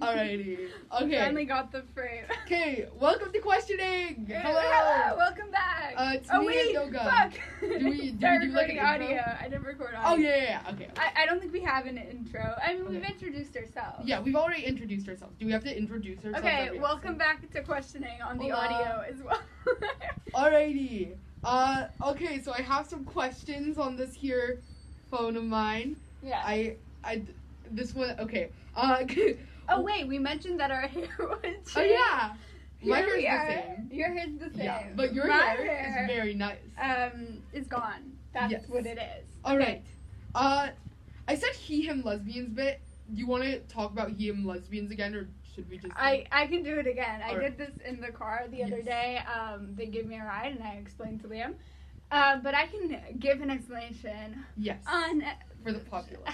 Alrighty. Okay. Finally got the frame. Okay, welcome to questioning. Hello, welcome back. It's me and Noga. Fuck. Do we do like an audio? intro? I didn't record Oh audio. yeah. Okay. I don't think we have an intro. I mean, we've Okay. introduced ourselves. Yeah, we've already introduced ourselves. Do we have to introduce ourselves? Okay, every welcome episode? back to questioning on the Hola. audio as well. Alrighty. Okay, so I have some questions on this here phone of mine. Yeah. This one. Okay. Oh wait, we mentioned that our hair was changed. Oh yeah. My Here hair's we the are. same. Your hair's the same. Yeah, but your My hair is very nice. is gone. That's Yes. what it is. All right. I said he, him, lesbians bit. Do you want to talk about he, him, lesbians again, or should we just? I can do it again. I Alright. did this in the car the other Yes. day. They gave me a ride and I explained to Liam. But I can give an explanation Yes. on For the populace.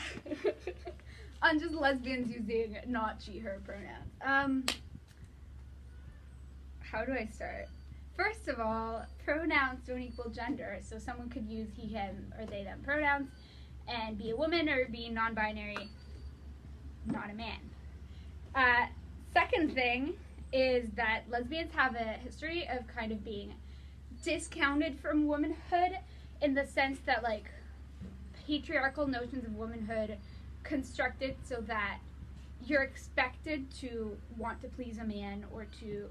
on just lesbians using not she her pronouns. How do I start? First of all, pronouns don't equal gender, so someone could use he, him, or they, them pronouns and be a woman or be non-binary, not a man. Second thing is that lesbians have a history of kind of being discounted from womanhood in the sense that, like, patriarchal notions of womanhood constructed so that you're expected to want to please a man or to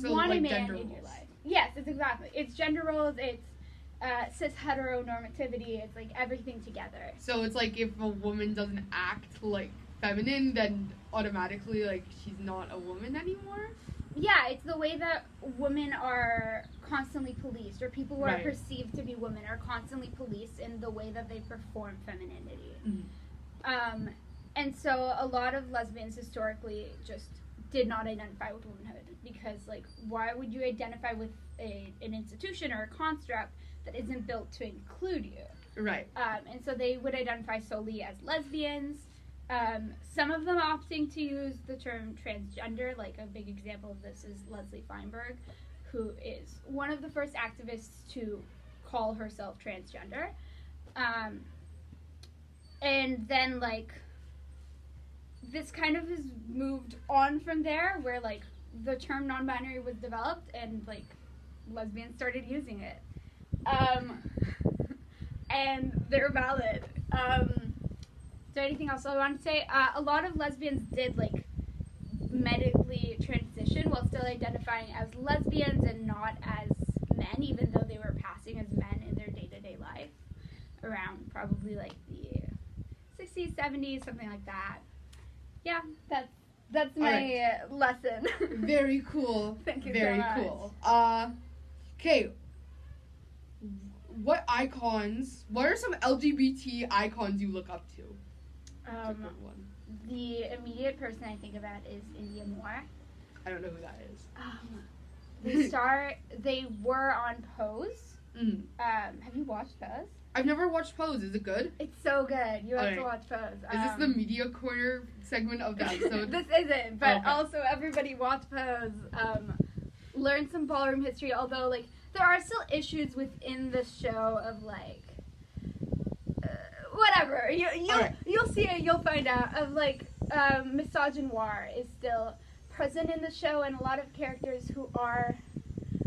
want like a man gender in your roles. life. Yes, it's exactly. It's gender roles, it's cis heteronormativity, it's like everything together. So it's like if a woman doesn't act like feminine, then automatically like she's not a woman anymore. Yeah, it's the way that women are constantly policed, or people who Right. are perceived to be women are constantly policed in the way that they perform femininity. Mhm. And so a lot of lesbians historically just did not identify with womanhood because, like, why would you identify with an institution or a construct that isn't built to include you? Right. And so they would identify solely as lesbians. Some of them opting to use the term transgender. Like, a big example of this is Leslie Feinberg, who is one of the first activists to call herself transgender. And then, like, this kind of has moved on from there, where, like, the term non-binary was developed and, like, lesbians started using it. And they're valid. Is there anything else I want to say? A lot of lesbians did, like, medically transition while still identifying as lesbians and not as men, even though they were passing as men in their day-to-day life around probably, like, the 60s, 70s, something like that. Yeah, that's my lesson. Very cool. Thank you Very so much. cool. Okay. What are some LGBT icons you look up to? That's a good one. The immediate person I think about is India Moore. I don't know who that is. They were on Pose. Mm. Have you watched Pose? I've never watched Pose. Is it good? It's so good. You have to Alright. watch Pose. Is this the media corner segment of the episode? This isn't, but Okay. also everybody watch Pose. Learn some ballroom history, although, like, there are still issues within the show of, like, whatever. You'll see it, you'll find out, of, like, misogynoir is still present in the show, and a lot of characters who are,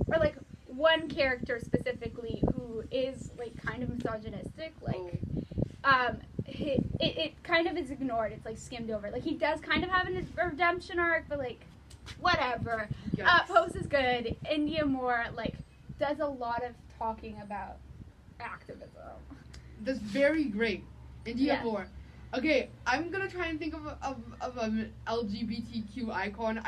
or, like, one character specifically who is, like, kind of misogynistic, like, it kind of is ignored. It's, like, skimmed over. Like, he does kind of have a redemption arc, but, like, whatever. Yikes. Pose is good. India Moore, like, does a lot of talking about activism. That's very great. India Yeah. Moore. Okay, I'm gonna try and think of an LGBTQ icon.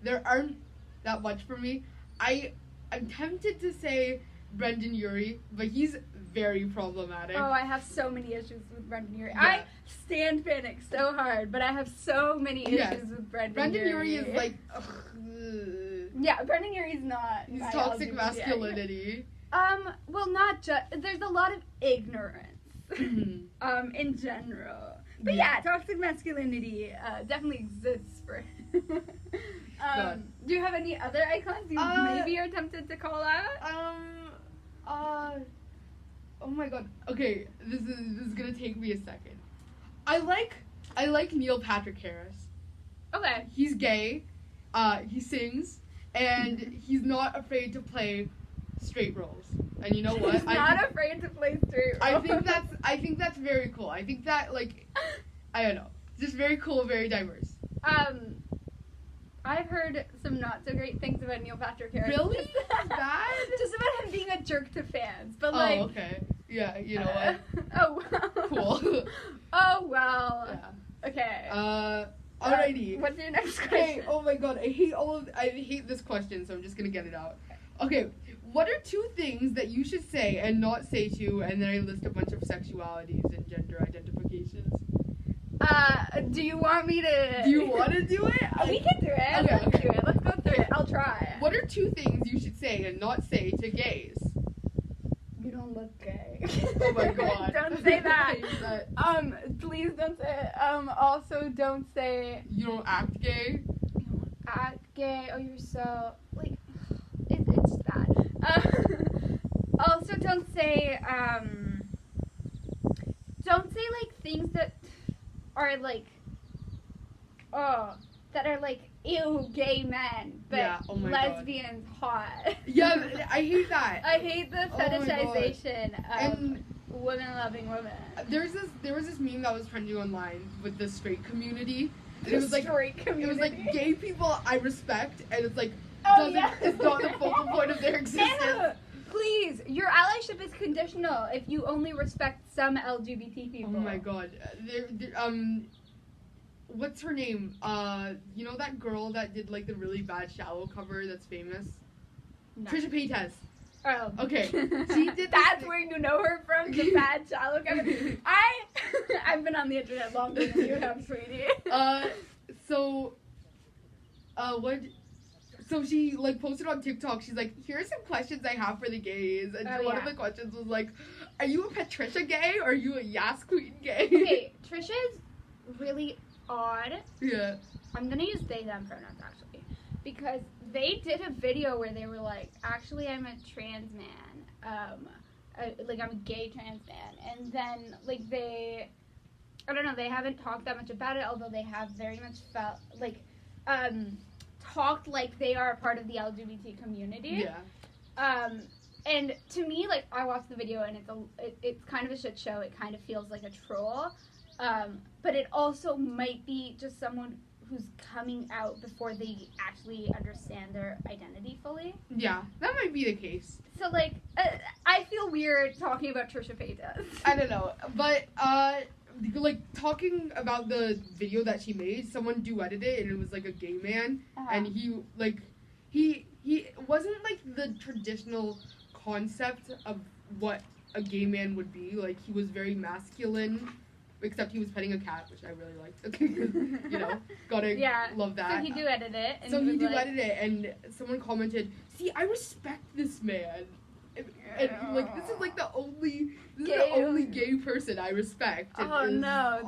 There aren't that much for me. I'm tempted to say Brendan Urie, but he's very problematic. Oh, I have so many issues with Brendan Urie. Yeah. I stand Panic so hard, but I have so many issues Yes. with Brendan Brendan Urie. Urie is like, Yeah, Brendan Urie's not. he's my toxic LGBT. masculinity. Well, not just. There's a lot of ignorance. Mhm. In general. But yeah, toxic masculinity definitely exists for do you have any other icons you maybe are tempted to call out? Oh my god. Okay, this is gonna take me a second. I like Neil Patrick Harris. Okay. He's gay. He sings, and he's not afraid to play straight roles. And you know what? He's not afraid to play straight roles. I think that's very cool. I think that, like, I don't know, just very cool, very diverse. I've heard some not so great things about Neil Patrick Harris. Really? Bad? Just about him being a jerk to fans, but Oh, okay. Yeah, you know what? Oh well. Cool. Oh well. Yeah. Okay. Alrighty. What's your next question? Okay. Oh my god, I hate this question, so I'm just gonna get it out. Okay. What are 2 things that you should say and not say to? And then I list a bunch of sexualities and gender identifications. Do you want me to? Do you want to do it? We can do it. Okay, Let's do it. Let's go through it. I'll try. What are 2 things you should say and not say to gays? You don't look gay. Oh my god. Don't say that. I hate that. Please don't say it. Also don't say You don't act gay? you don't act gay. Oh, you're so like it's bad. Also don't say like things that are like that are like ew gay men, but Yeah, oh my lesbians hot. Yeah, I hate that. I hate the Oh my God. fetishization of And women loving women. there was this meme that was trending online with the straight community. And The it was like straight community. It was like gay people I respect, and it's like Oh, yeah. it's not the focal point of their existence. Anna, please, your allyship is conditional if you only respect some LGBT people. Oh my god. What's her name? You know that girl that did like the really bad Shallow cover that's famous? No. Trisha Paytas. Oh. Okay. She did That's this where you know her from, the bad shallow cover. I've been on the internet longer than you have, sweetie. So she like posted on TikTok, she's like, here's some questions I have for the gays. And one of the questions was like, are you a Patricia gay or are you a Yas Queen gay? Okay, Trisha's really odd. Yeah. I'm gonna use they them pronouns actually. Because they did a video where they were like, actually I'm a trans man. Like I'm a gay trans man. And then like I don't know, they haven't talked that much about it, although they have very much felt like talked like they are a part of the LGBT community. Yeah. And to me, like, I watched the video and it's kind of a shit show. It kind of feels like a troll. But it also might be just someone who's coming out before they actually understand their identity fully. Yeah, that might be the case. So, like, I feel weird talking about Trisha Paytas. I don't know, but like talking about the video that she made, someone duetted it, and it was like a gay man, and he wasn't like the traditional concept of what a gay man would be. Like he was very masculine, except he was petting a cat, which I really liked. Okay, you know, gotta love that. So he duetted it. And so he duetted like, it, and someone commented, "See, I respect this man." And like this is like the only gay person I respect. Oh no!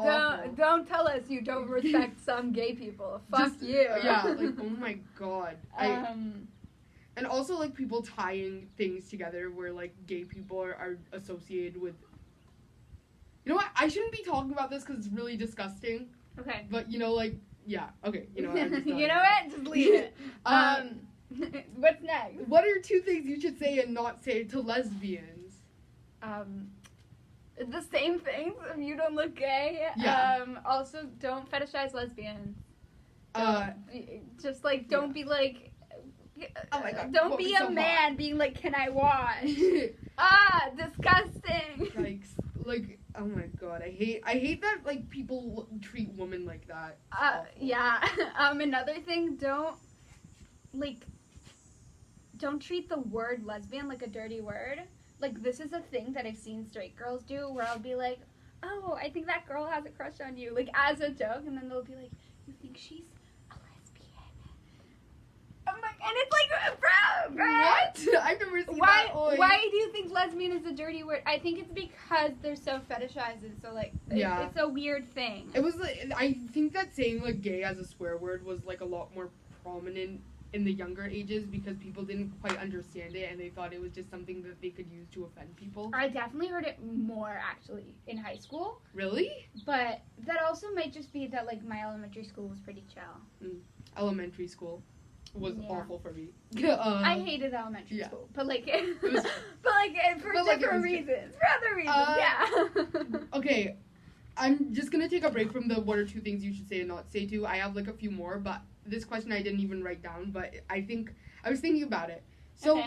Don't tell us you don't respect some gay people. Fuck you. Yeah, like oh my god. And also like people tying things together where like gay people are associated with. You know what? I shouldn't be talking about this because it's really disgusting. Okay. But you know, like yeah. Okay. You know what? I'm just you know what? Just leave it. What's next? What are 2 things you should say and not say to lesbians? The same things. You don't look gay. Yeah. Also, don't fetishize lesbians. Just like don't be like. Oh my god. Don't be a man being like, can I wash? Disgusting. Like oh my god, I hate that like people treat women like that. Yeah. Another thing, don't treat the word lesbian like a dirty word. Like, this is a thing that I've seen straight girls do, where I'll be like, oh, I think that girl has a crush on you, like, as a joke, and then they'll be like, you think she's a lesbian? I'm like, and it's like, bro. What? I've never seen that. Why do you think lesbian is a dirty word? I think it's because they're so fetishized, and so, like, it's a weird thing. It was, like, I think that saying, like, gay as a swear word was, like, a lot more prominent in the younger ages because people didn't quite understand it and they thought it was just something that they could use to offend people? I definitely heard it more actually in high school. Really? But that also might just be that like my elementary school was pretty chill. Elementary school was awful for me. I hated elementary school, but like, was, for different reasons, for other reasons, Okay, I'm just gonna take a break from the what are two things you should say and not say to. I have like a few more, but this question I didn't even write down, but I was thinking about it. So,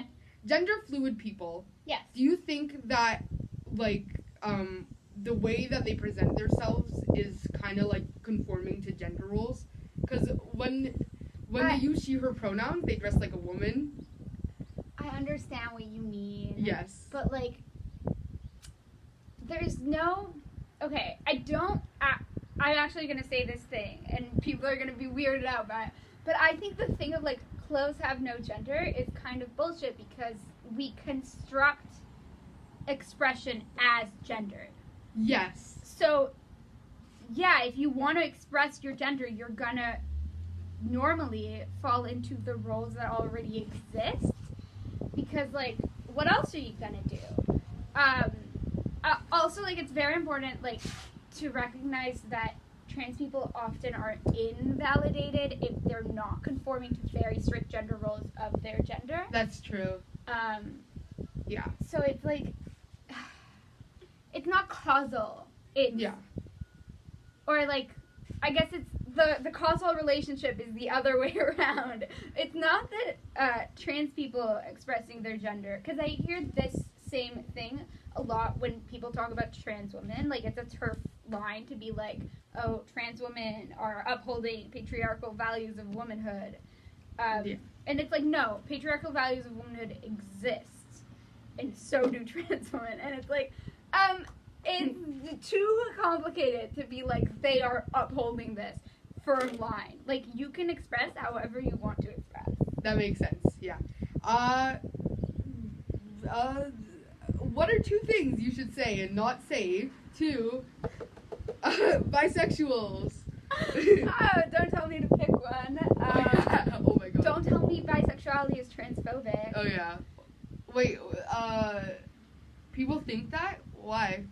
gender fluid people. Yes. Do you think that like the way that they present themselves is kind of like conforming to gender roles? Because when they use she/her pronouns, they dress like a woman. I understand what you mean. Yes. But like, there's no. Okay, I'm actually gonna say this thing, and people are gonna be weirded out by it. But I think the thing of like clothes have no gender is kind of bullshit because we construct expression as gendered. Yes. So, yeah, if you want to express your gender, you're gonna normally fall into the roles that already exist. Because, like, what else are you gonna do? Also, like, it's very important, like, to recognize that trans people often are invalidated if they're not conforming to very strict gender roles of their gender. That's true. Yeah. So it's like, it's not causal. It's, or like, I guess it's the causal relationship is the other way around. It's not that trans people expressing their gender, because I hear this same thing a lot when people talk about trans women. Like, it's a turf line to be like, oh, trans women are upholding patriarchal values of womanhood. And it's like, no, patriarchal values of womanhood exist, and so do trans women. And it's like, it's too complicated to be like, they are upholding this firm line. Like, you can express however you want to express. That makes sense, yeah. What are two things you should say and not say to bisexuals? Don't tell me to pick one. Oh my god. Don't tell me bisexuality is transphobic. Oh yeah. Wait, people think that? Why?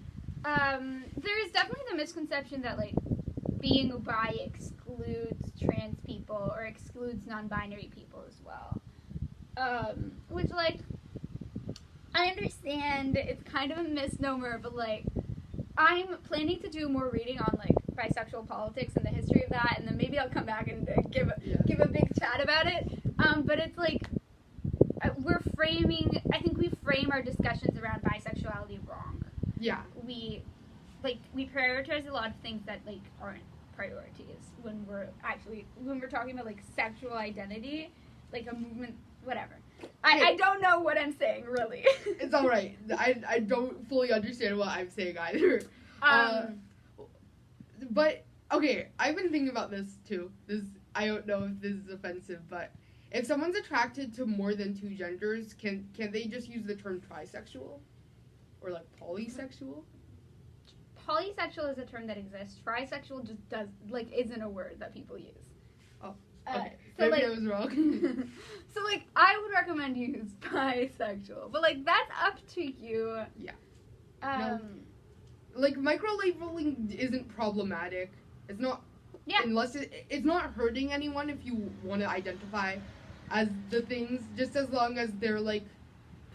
There is definitely the misconception that, like, being bi excludes trans people or excludes non-binary people as well. Which, like, I understand it's kind of a misnomer, but, like, I'm planning to do more reading on, like, bisexual politics and the history of that, and then maybe I'll come back and give a big chat about it. But it's, like, I think we frame our discussions around bisexuality wrong. Yeah. We prioritize a lot of things that, like, aren't priorities when we're talking about, like, sexual identity, like a movement, whatever. I don't know what I'm saying, really. It's alright. I don't fully understand what I'm saying either. But, okay, I've been thinking about this too. I don't know if this is offensive, but if someone's attracted to more than two genders, can they just use the term trisexual? Or, like, polysexual? Polysexual is a term that exists. Trisexual just isn't a word that people use. Oh, okay. So, maybe like, I was wrong. So, like, I would recommend you use bisexual. But, like, that's up to you. Yeah. No. Like, micro-labeling isn't problematic. It's not... Yeah. Unless it's not hurting anyone if you want to identify as the things, just as long as they're, like,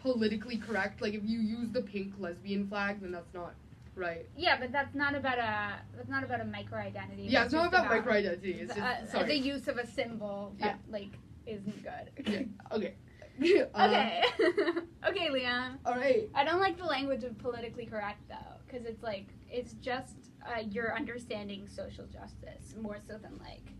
politically correct. Like, if you use the pink lesbian flag, then that's not right. Yeah, but that's not about a micro-identity. Yeah, it's not about micro-identity. It's just, the use of a symbol that, like, isn't good. Yeah, okay. Okay. Okay, Leon. Alright. I don't like the language of politically correct, though, because it's, like, it's just you're understanding social justice more so than, like,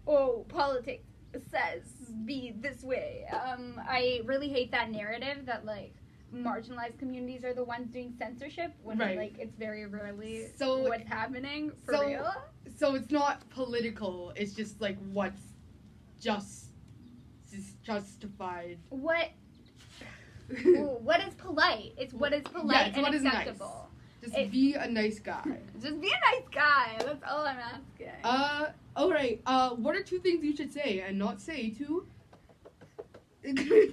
oh, politics says be this way. I really hate that narrative that, like, marginalized communities are the ones doing censorship when, like, it's very rarely what's happening for real. So it's not political, it's just, like, what's justified. What is polite? It's what is polite and acceptable. Just be a nice guy. Just be a nice guy. That's all I'm asking. Alright. What are two things you should say and not say to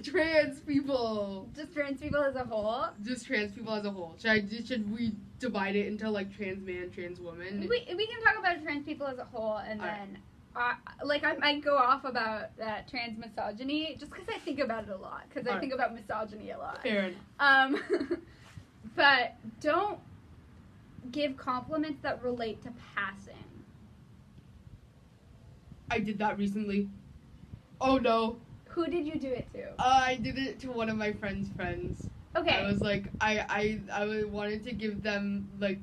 Trans people. Just trans people as a whole? Just trans people as a whole. Should we divide it into like trans man, trans woman? We can talk about trans people as a whole, and All then I might go off about trans misogyny just because I think about it a lot. Because I think about misogyny a lot. Fair enough. But don't give compliments that relate to passing. I did that recently. Oh no. Who did you do it to? I did it to one of my friends' friends. Okay. I was like, I wanted to give them like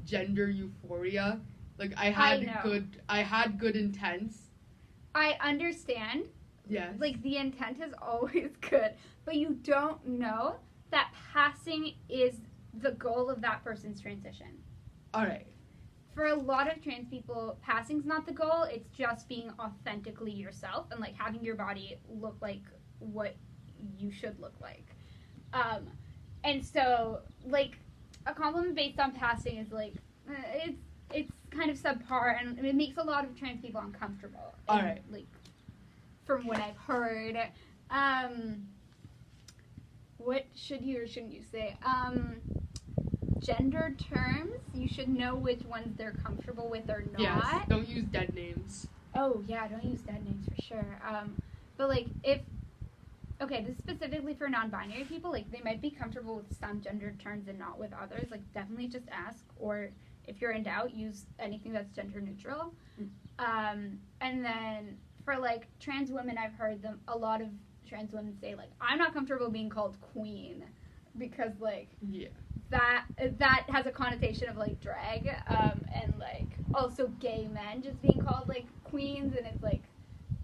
gender euphoria. Like I had good intents. I understand. Yes. Like the intent is always good, but you don't know that passing is the goal of that person's transition. All right. For a lot of trans people, passing's not the goal. It's just being authentically yourself and like having your body look like what you should look like. And so like a compliment based on passing is like it's kind of subpar, and it makes a lot of trans people uncomfortable. All right. Like from what I've heard, what should you or shouldn't you say? Gender terms, you should know which ones they're comfortable with or not. Yes, don't use dead names. Oh, yeah, don't use dead names for sure. But, like, this is specifically for non-binary people, like, they might be comfortable with some gender terms and not with others. Like, definitely just ask, or if you're in doubt, use anything that's gender neutral. And then for, like, trans women, I've heard a lot of trans women say, like, I'm not comfortable being called queen because, like... Yeah. That has a connotation of like drag, and like also gay men just being called like queens, and it's like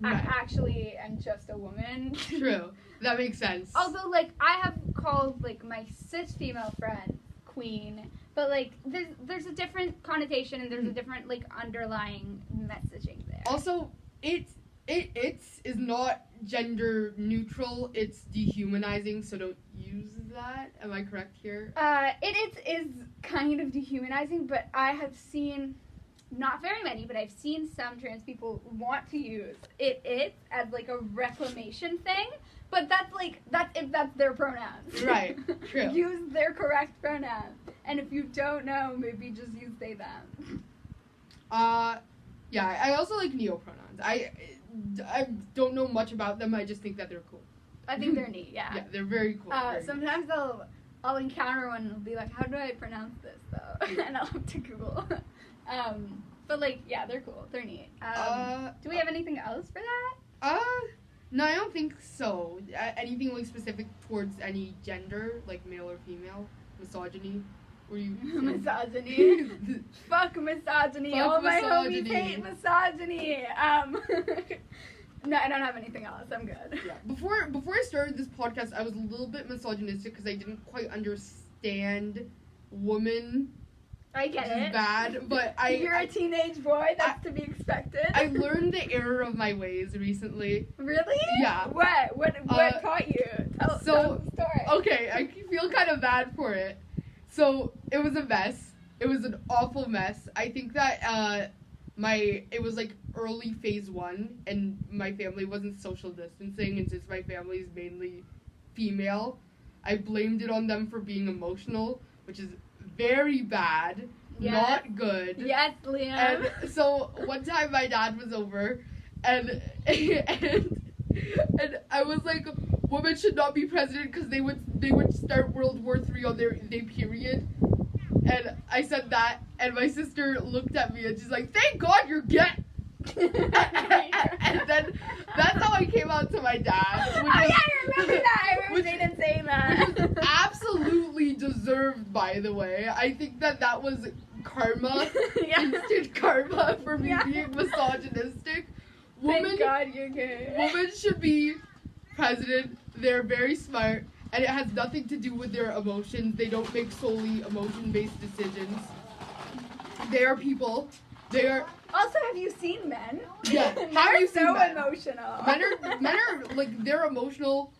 I actually am just a woman. True, that makes sense. Also, like I have called like my cis female friend queen, but like there's a different connotation and there's a different like underlying messaging there. Also, it is not gender neutral. It's dehumanizing, so don't use that. Am I correct here? It is kind of dehumanizing, but I have seen, not very many, but I've seen some trans people want to use it as like a reclamation thing, but that's if that's their pronouns. Right, true. Use their correct pronouns. And if you don't know, maybe just use they, them. Yeah, I also like neopronouns. I don't know much about them. I just think that they're cool. I think they're neat. Yeah. Yeah, they're very cool. Sometimes I'll encounter one and I'll be like, how do I pronounce this though? And I'll have to Google. But like, yeah, they're cool. They're neat. Do we have anything else for that? No, I don't think so. Anything like specific towards any gender, like male or female, misogyny. Were you misogyny? Fuck misogyny. Fuck All my misogyny. homies hate misogyny. No, I don't have anything else. I'm good. Yeah. Before I started this podcast, I was a little bit misogynistic because I didn't quite understand woman. I get it. Bad, but You're a teenage boy. That's to be expected. I learned the error of my ways recently. Really? Yeah. What taught you? Tell us the story. Okay, I feel kind of bad for it. So it was a mess. It was an awful mess. I think that it was like early phase 1, and my family wasn't social distancing, and since my family is mainly female, I blamed it on them for being emotional, which is very bad, not good. Yes, Liam. And so one time my dad was over, and I was like, women should not be president because they would start World War III on their period. And I said that, and my sister looked at me and she's like, thank God you're gay. And then that's how I came out to my dad. Oh yeah, I remember that. I remember Jaden saying that. Absolutely deserved, by the way. I think that was karma, instant karma for me being misogynistic. Thank God you're gay. Women should be president. They're very smart, and it has nothing to do with their emotions. They don't make solely emotion-based decisions. They are people. They are. Also, have you seen men? Yeah. Have you seen so men? Emotional. Men are like, they're emotional.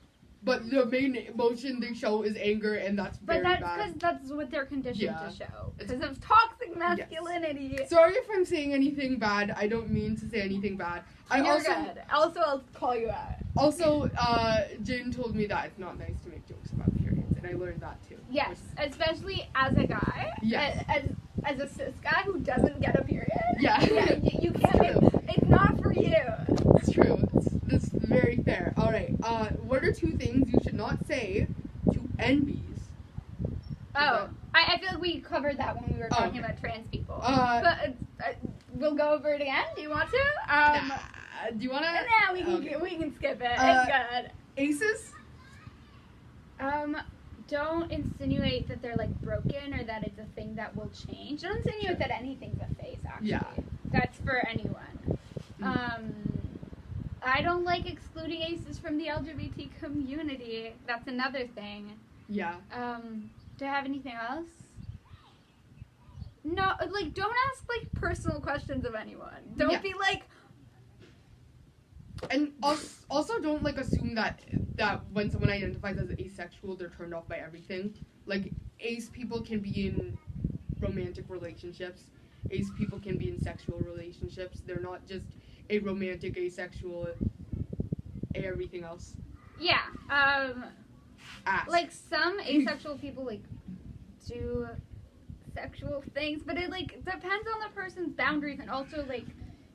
but the main emotion they show is anger, and that's very But that's bad. because that's what they're conditioned Yeah. to show. Because of toxic masculinity. Sorry if I'm saying anything bad. I don't mean to say anything bad. You're good. Also, I'll call you out. Also, Jane told me that it's not nice to make jokes about periods, and I learned that too. Yes, especially as a guy. Yes. As a cis guy who doesn't get a period. Yeah. You can't make, it's not for you. It's true. It's very fair. All right. What are 2 things you should not say to NBs? Oh, I feel like we covered that when we were talking about trans people. But we'll go over it again. Do you want to? Do you want to? Nah, we can skip it. It's good. Aces? Don't insinuate that they're like broken or that it's a thing that will change. Don't insinuate that anything's a phase. Actually, Yeah. That's for anyone. I don't like excluding aces from the LGBT community. That's another thing. Yeah. Do I have anything else? No, like, don't ask, like, personal questions of anyone. Don't be like... And also don't, like, assume that when someone identifies as asexual, they're turned off by everything. Like, ace people can be in romantic relationships. Ace people can be in sexual relationships. They're not just a romantic, asexual, everything else. Yeah, Ask. like, some asexual people, like, do sexual things, but it, like, depends on the person's boundaries, and also, like,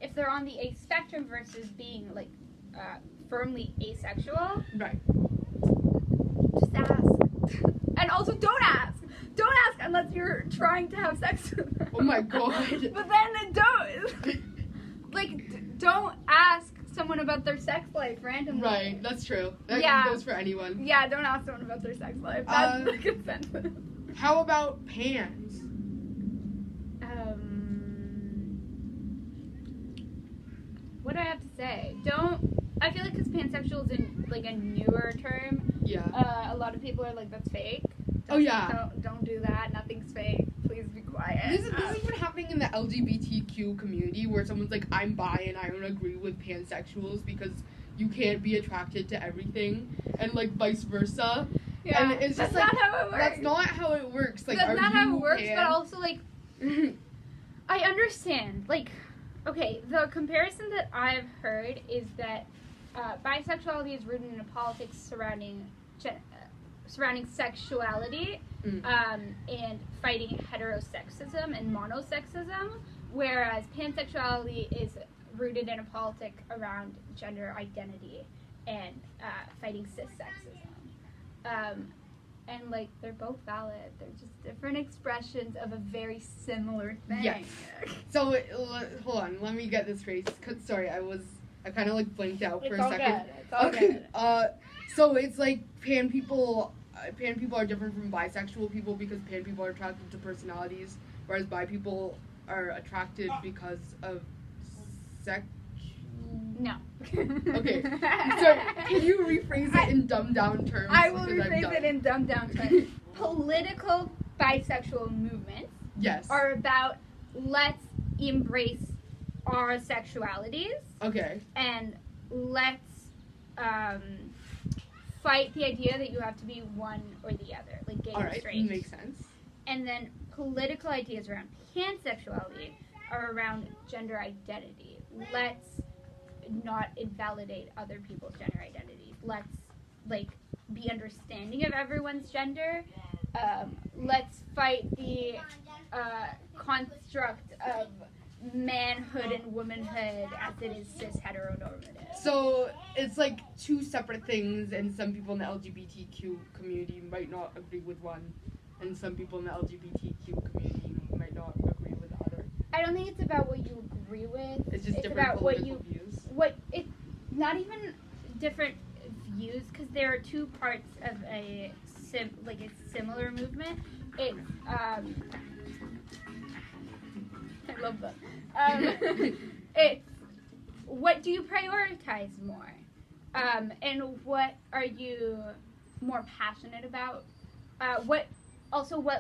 if they're on the ace spectrum versus being, like, firmly asexual. Right. Just ask. And also, don't ask. Don't ask unless you're trying to have sex with them. Oh my god. But then don't. Like, don't ask someone about their sex life randomly. Right, that's true. That goes for anyone. Yeah, don't ask someone about their sex life. That's consensus. How about pans? What do I have to say? I feel like because pansexual is like a newer term. Yeah. A lot of people are like, that's fake. Don't do that. Nothing's fake. Please be quiet. This is even happening in the LGBTQ community where someone's like, I'm bi and I don't agree with pansexuals because you can't be attracted to everything, and like vice versa. Yeah. And it's just that's like, not how it works. That's not how it works. Like, that's not how it works, pan? but also like, I understand. Like, okay, the comparison that I've heard is that bisexuality is rooted in a politics surrounding sexuality and fighting heterosexism and monosexism, whereas pansexuality is rooted in a politic around gender identity and fighting cissexism. And like, they're both valid. They're just different expressions of a very similar thing. Yes. So hold on, let me get this straight. Sorry, I kind of like blanked out for a second. It's all good. So it's like pan people are different from bisexual people because pan people are attracted to personalities, whereas bi people are attracted because of sex. No. Okay. So can you rephrase it in dumbed down terms? I will rephrase it in dumbed down terms. Political bisexual movements are about let's embrace our sexualities. Okay. And let's fight the idea that you have to be one or the other, like gay or straight. Makes sense. And then political ideas around pansexuality are around gender identity. Let's not invalidate other people's gender identities. Let's like be understanding of everyone's gender. Let's fight the construct of manhood and womanhood as it is cis heteronormative. So it's like 2 separate things, and some people in the LGBTQ community might not agree with one, and some people in the LGBTQ community might not agree with the other. I don't think it's about what you agree with. It's just different about political views. It's not even different views, because there are 2 parts of a similar movement. It's I love that. It's what do you prioritize more, and what are you more passionate about? What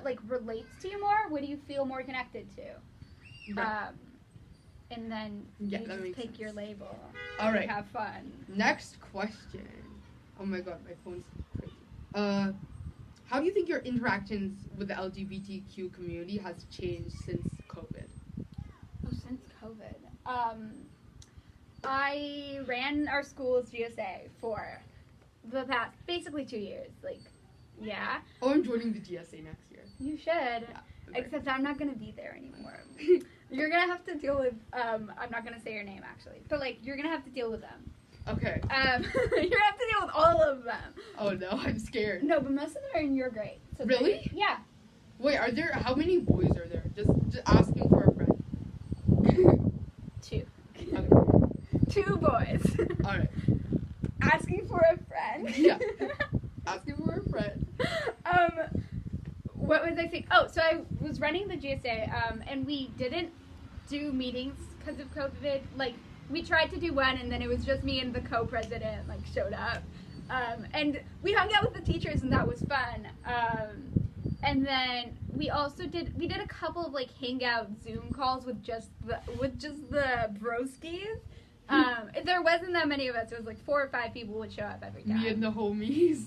like relates to you more? What do you feel more connected to? Right. And then you just pick your label. All right. Have fun. Next question. Oh my god, my phone's crazy. How do you think your interactions with the LGBTQ community has changed since COVID? Oh, since COVID. I ran our school's GSA for the past basically 2 years. Yeah. Oh, I'm joining the GSA next year. You should. Yeah, Except I'm not gonna be there anymore. You're gonna have to deal with. I'm not gonna say your name actually, but you're gonna have to deal with them. Okay. You're gonna have to deal with all of them. Oh no, I'm scared. No, but most of them are in your grade. So Really? Yeah. Wait, how many boys are there? Just asking for a friend. 2. Okay. 2 boys. Alright. Asking for a friend. Yeah. Asking for a friend. What was I saying? Oh, so I was running the GSA, and we didn't do meetings because of COVID. We tried to do one, and then it was just me and the co-president, showed up. And we hung out with the teachers, and that was fun. And then we also did a couple of hangout Zoom calls with just the broskies. There wasn't that many of us. It was 4 or 5 people would show up every time. Me and the homies.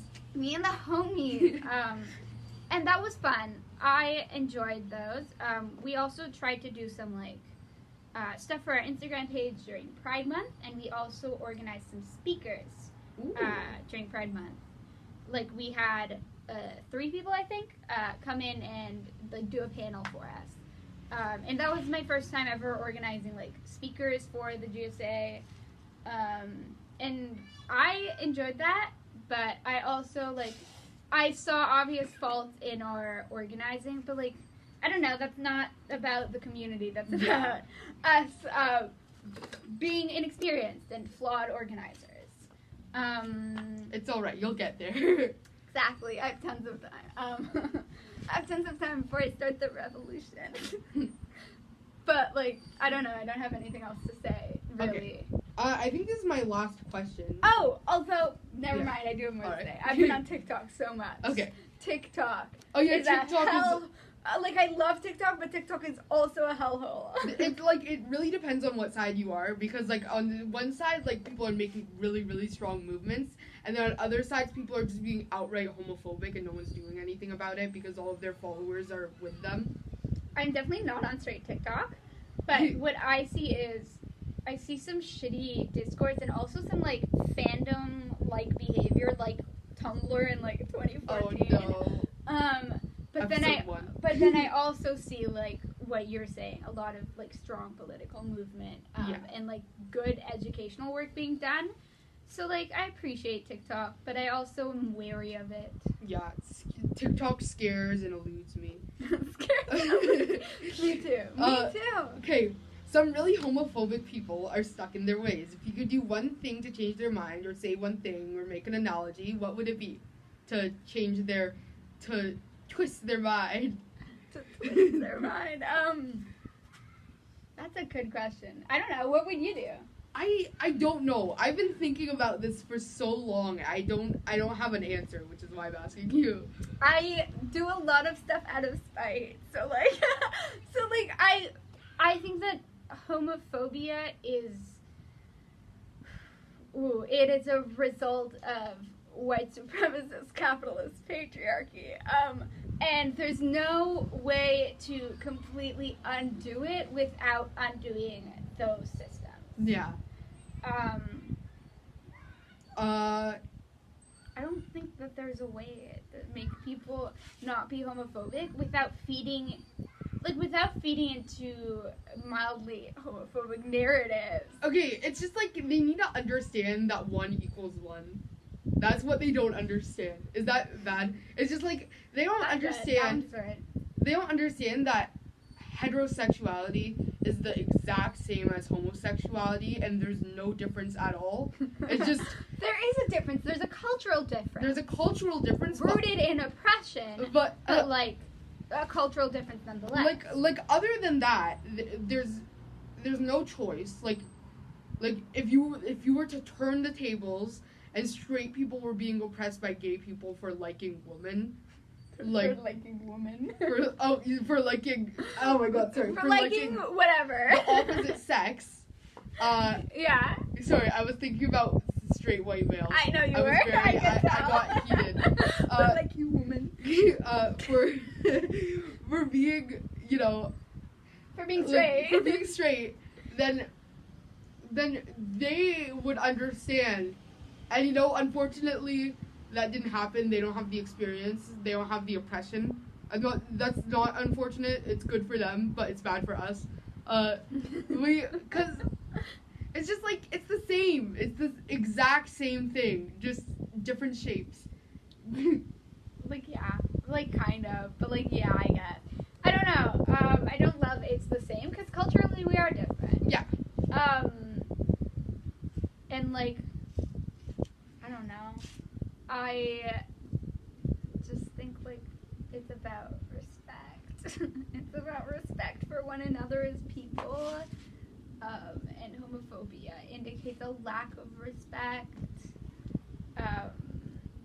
And that was fun. I enjoyed those. We also tried to do some stuff for our Instagram page during Pride Month, and we also organized some speakers during Pride Month. We had 3 people, I think, come in and do a panel for us. And that was my first time ever organizing speakers for the GSA. And I enjoyed that, but I also I saw obvious faults in our organizing, but I don't know, that's not about the community, that's about us being inexperienced and flawed organizers. It's alright, you'll get there. Exactly, I have tons of time. I have tons of time before I start the revolution. But I don't know, I don't have anything else to say, really. Okay. I think this is my last question. Oh, also, never mind, I do have more to say. I've been on TikTok so much. Okay. TikTok. Oh yeah, is TikTok is... I love TikTok, but TikTok is also a hellhole. It's it really depends on what side you are, because on the one side people are making really, really strong movements, and then on other sides people are just being outright homophobic and no one's doing anything about it because all of their followers are with them. I'm definitely not on straight TikTok, but what I see is I see some shitty discourse and also some fandom behavior Tumblr in 2014. Oh no. But then I also see what you're saying, a lot of strong political movement and good educational work being done. So I appreciate TikTok, but I also am wary of it. Yeah, TikTok scares and eludes me. Me too. Me too. Okay, some really homophobic people are stuck in their ways. If you could do one thing to change their mind, or say one thing, or make an analogy, what would it be to twist their mind? To twist their mind. That's a good question. I don't know. What would you do? I don't know. I've been thinking about this for so long. I don't have an answer, which is why I'm asking you. I do a lot of stuff out of spite. So I think that homophobia is it is a result of white supremacist capitalist patriarchy. And there's no way to completely undo it without undoing those systems. Yeah. I don't think that there's a way to make people not be homophobic without feeding into mildly homophobic narratives. Okay, it's just they need to understand that 1 equals 1. That's what they don't understand. Is that bad? It's just they don't understand. They don't understand that heterosexuality is the exact same as homosexuality, and there's no difference at all. It's just there is a difference. There's a cultural difference. There's a cultural difference rooted in oppression, but a cultural difference nonetheless. Other than that, there's no choice. If you were to turn the tables and straight people were being oppressed by gay people for liking women. For liking women. For liking. Oh my god, sorry. For liking whatever. The opposite sex. Yeah. Sorry, I was thinking about straight white males. I know you I was were. very- I can tell. I got heated. But like you woman. For being, you know, For being like, straight. for being straight, then they would understand. And you know, unfortunately, that didn't happen. They don't have the experience. They don't have the oppression. That's not unfortunate. It's good for them, but it's bad for us. Cause it's just like it's the same. It's the exact same thing, just different shapes. Like, yeah. Like, kind of. But, like, yeah, I get. I don't know. I don't love it's the same, because culturally we are different. Yeah. And, like, I don't know. I just think, like, it's about respect. It's about respect for one another as people. And homophobia indicates a lack of respect.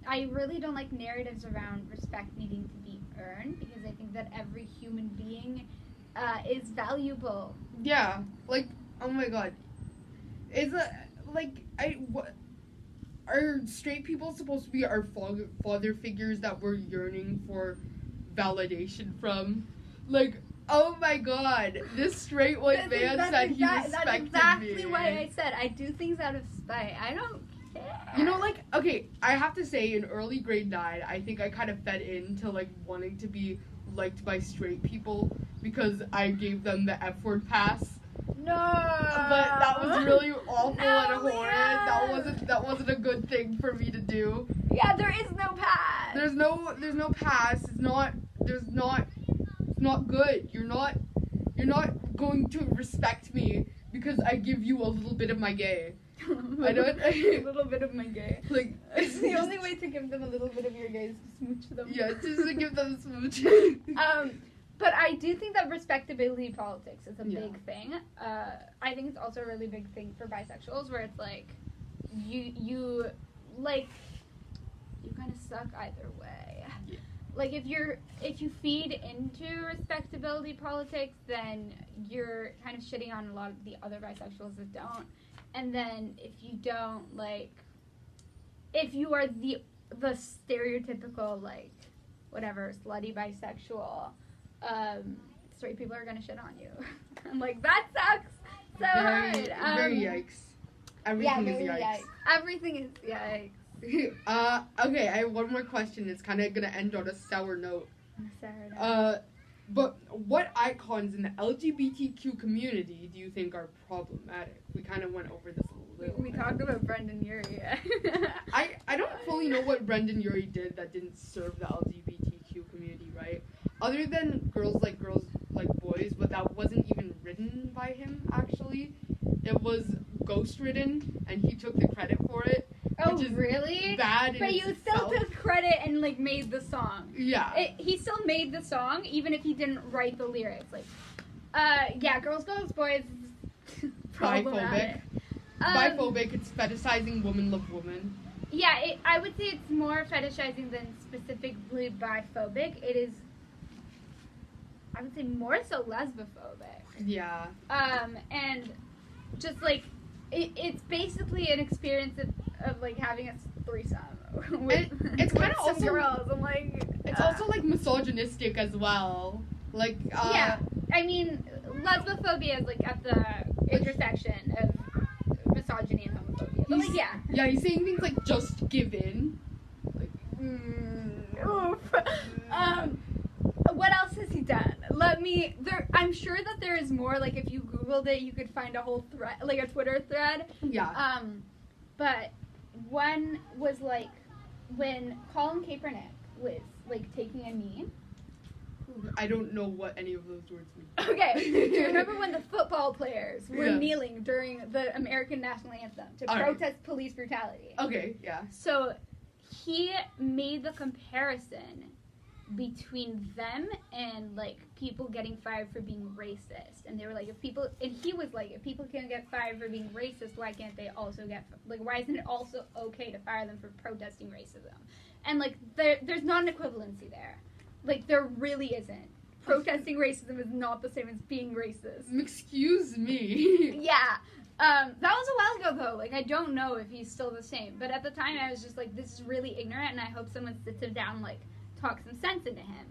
I really don't like narratives around respect needing to be earned, because I think that every human being is valuable. Yeah. Like, oh my god. Are straight people supposed to be our father figures that we're yearning for validation from? Like, oh my god, this straight white man said he respected That's exactly me. why I said I do things out of spite. I don't care. You know, like, okay, I have to say, in early grade 9, I think I kind of fed into, like, wanting to be liked by straight people because I gave them the F-word pass. No. But that was really awful and horrid. Leah. That wasn't a good thing for me to do. Yeah, there is no pass. There's no pass. It's not good. You're not going to respect me because I give you a little bit of my gay. I don't A little bit of my gay. like It's the only way to give them a little bit of your gay is to smooch them. Yeah, just to give them smooch. But I do think that respectability politics is a Yeah. big thing. I think it's also a really big thing for bisexuals, where it's like you kind of suck either way. Yeah. Like if you feed into respectability politics, then you're kind of shitting on a lot of the other bisexuals that don't. And then if you don't, like, if you are the stereotypical, like, whatever, slutty bisexual, straight people are gonna shit on you. I'm like, that sucks so hard. Very yikes. Everything is very yikes. Everything is yikes. Okay, I have one more question. It's kind of gonna end on a sour note. Sorry. But what icons in the LGBTQ community do you think are problematic? We kind of went over this a little. We talked about Brendan Urie. I don't fully know what Brendan Urie did that didn't serve the LGBTQ community, right? Other than girls like boys, but that wasn't even written by him, actually. It was ghostwritten, and he took the credit for it. Oh, which is really? Bad in But you still itself. took credit and, like, made the song. Yeah. He still made the song, even if he didn't write the lyrics. Like, yeah, girls, boys, problematic. Biphobic, it's fetishizing woman love woman. Yeah, I would say it's more fetishizing than specifically biphobic. It is, I would say, more so lesbophobic. Yeah. And just, like, it's basically an experience of like, having a threesome with, it's kind of some also girls. I'm like... It's also, like, misogynistic as well. Like, yeah, I mean, lesbophobia is, like, at the intersection of misogyny and homophobia. But, like, yeah. Yeah, he's saying things like, just give in. Like, Oof. What else has he done? I'm sure that there is more. Like, if you Googled it, you could find a whole thread, like a Twitter thread. yeah. But one was, like, when Colin Kaepernick was, like, taking a knee. I don't know what any of those words mean. Okay, do you remember when the football players were Yeah. kneeling during the American national anthem to All right. protest police brutality? Okay, yeah. So he made the comparison between them and, like, people getting fired for being racist. And they were like, if people can get fired for being racist, why can't they also why isn't it also okay to fire them for protesting racism? And, like, there's not an equivalency there. Like, there really isn't. Protesting racism is not the same as being racist. Excuse me. Yeah. That was a while ago, though. Like, I don't know if he's still the same. But at the time, I was just like, this is really ignorant, and I hope someone sits him down and, like, talks some sense into him.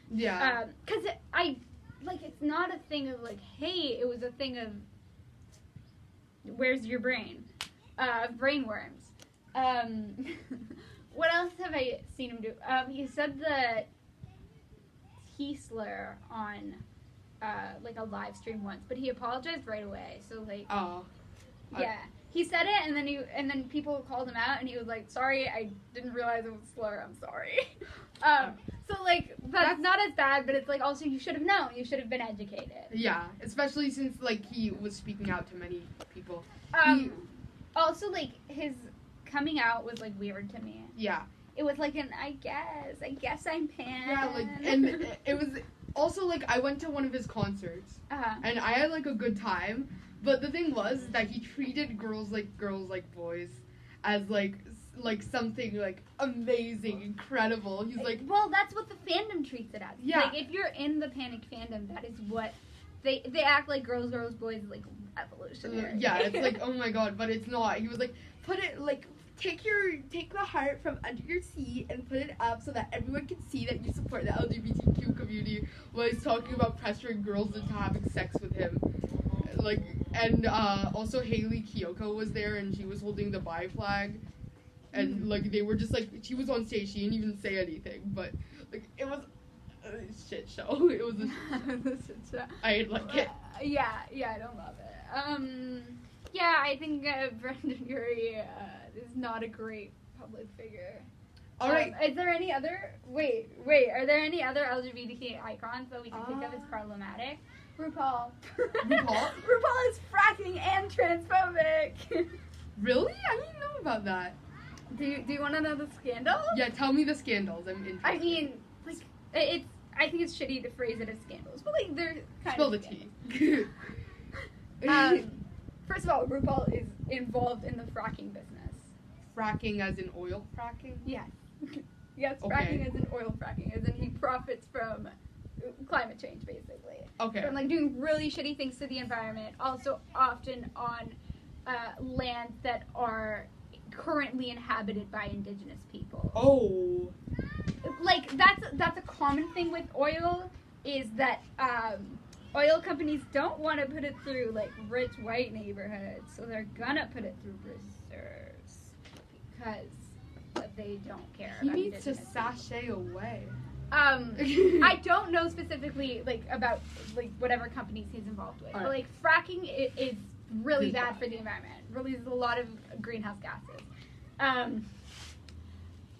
Yeah. Because it's not a thing of, like, hey, it was a thing of, where's your brain? Brainworms. What else have I seen him do? He said the T slur on, like, a live stream once, but he apologized right away. So, like, yeah, he said it, and then people called him out, and he was like, "Sorry, I didn't realize it was a slur. I'm sorry." So, like, that's not as bad, but it's like, also, you should have known. You should have been educated. Yeah, especially since, like, he was speaking out to many people. Also, like, his coming out was, like, weird to me. Yeah. It was like I guess I'm pan. Yeah, like, and it was also, like, I went to one of his concerts, and I had, like, a good time, but the thing was that he treated girls like boys, as, like something, like, amazing, incredible. He's like... Well, that's what the fandom treats it as. Yeah. Like, if you're in the Panic fandom, that is what... They act like girls, boys, like, revolutionary. Yeah, it's like, oh my god, but it's not. He was like, put it, like... Take the heart from under your seat and put it up so that everyone can see that you support the LGBTQ community while he's talking about pressuring girls into having sex with him. Like, and also Haley Kiyoko was there, and she was holding the bi flag, and like they were just like, she was on stage, she didn't even say anything, but like it was a shit show. It was a shit show. I didn't like it. Yeah, I don't love it. Yeah, I think Brendan Urie is not a great public figure. All right. Is there any other... Wait. Are there any other LGBTQ icons that we can think of as problematic? RuPaul. RuPaul is fracking and transphobic. Really? I didn't know about that. Do you want to know the scandal? Yeah, tell me the scandals. I'm interested. I mean, like, I think it's shitty to phrase it as scandals, but like they're kind Spill of the tea. First of all, RuPaul is involved in the fracking business. Fracking as in oil fracking? Yes. Yes, Okay. fracking as in oil fracking, as in he profits from climate change, basically. Okay. From, like, doing really shitty things to the environment, also often on lands that are currently inhabited by indigenous people. Oh. Like, that's a common thing with oil, is that oil companies don't want to put it through, like, rich white neighborhoods, so they're gonna put it through reserves, because they don't care He about needs to indigenous sashay away. I don't know specifically, like, about, like, whatever companies he's involved with, but, like, fracking is really bad for the environment. It releases a lot of greenhouse gases.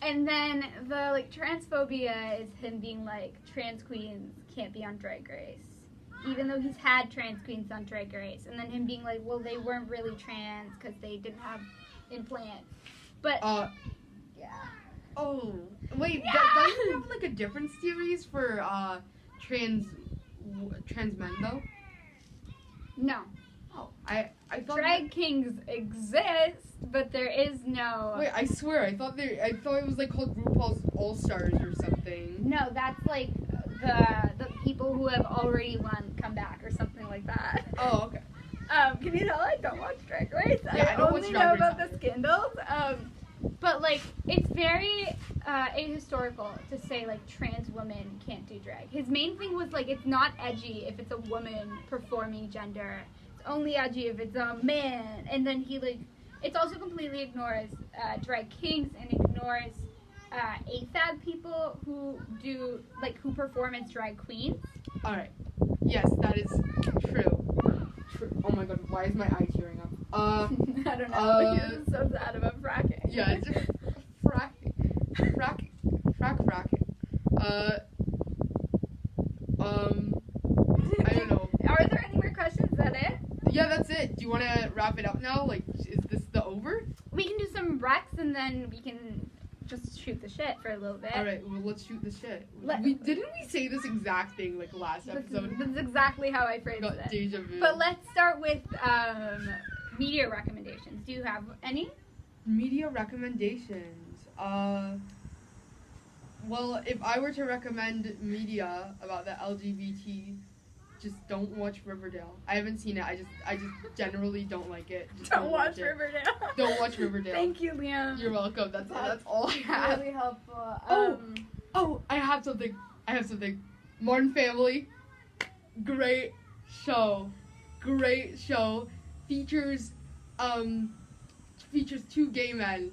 And then the, like, transphobia is him being like, trans queens can't be on Drag Race, even though he's had trans queens on Drag Race, and then him being like, well, they weren't really trans because they didn't have implants. But yeah. Oh, wait, Yeah. doesn't he have, like, a different series for trans men though? No. Oh, I thought Drag kings exist, but there is no. Wait, I swear, I thought it was like called RuPaul's All Stars or something. No, that's like the people who have already won come back or something like that. Oh, okay. Can you tell I don't watch Drag Race? Yeah, I don't watch only Drag know Race about either. the scandals. But like, it's very ahistorical to say like trans women can't do drag. His main thing was like, it's not edgy if it's a woman performing gender. It's only edgy if it's a man. And then he like, it's also completely ignores drag kings and ignores AFAB people who do like who perform as drag queens. All right. Yes, that is true. Oh my god, why is my eye tearing up? I don't know. He was so sad about fracking. Yeah, it's just fracking. I don't know. Are there any more questions? Is that it? Yeah, that's it. Do you want to wrap it up now? Like, is this the over? We can do some recs and then we can just shoot the shit for a little bit. All right, well, let's shoot the shit. Didn't we say this exact thing like last episode? This is exactly how I phrased Got it. deja vu. But let's start with media recommendations. Do you have any? Media recommendations. Well, if I were to recommend media about the LGBTQ just don't watch Riverdale. I haven't seen it. I just generally don't like it. Just Don't watch it. Riverdale. Don't watch Riverdale. Thank you, Liam. You're welcome. That's all I have. Really helpful. Oh, I have something. Modern Family. Great show. Features two gay men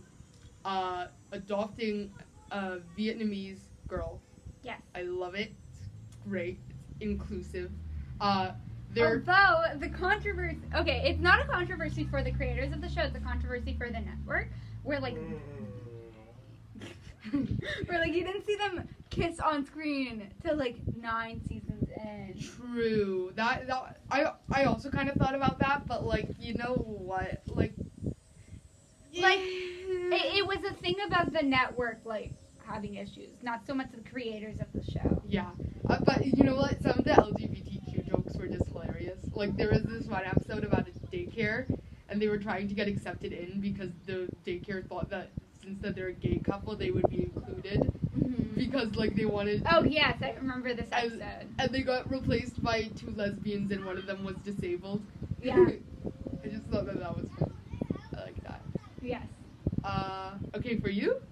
adopting a Vietnamese girl. Yes. I love it. It's great. It's inclusive. Although the controversy, okay, it's not a controversy for the creators of the show, it's a controversy for the network, where like you didn't see them kiss on screen till like 9 seasons in. True. That I also kind of thought about that, but like, you know what? Like it was a thing about the network like having issues, not so much the creators of the show. Yeah. But you know what? Some of the LGBTQ jokes were just hilarious. Like, there was this one episode about a daycare, and they were trying to get accepted in because the daycare thought that since that they're a gay couple, they would be included. Mm-hmm. Because, like, they wanted... Oh, yes, I remember this episode. And they got replaced by 2 lesbians, and one of them was disabled. Yeah. I just thought that was fun. I like that. Yes. Okay, for you?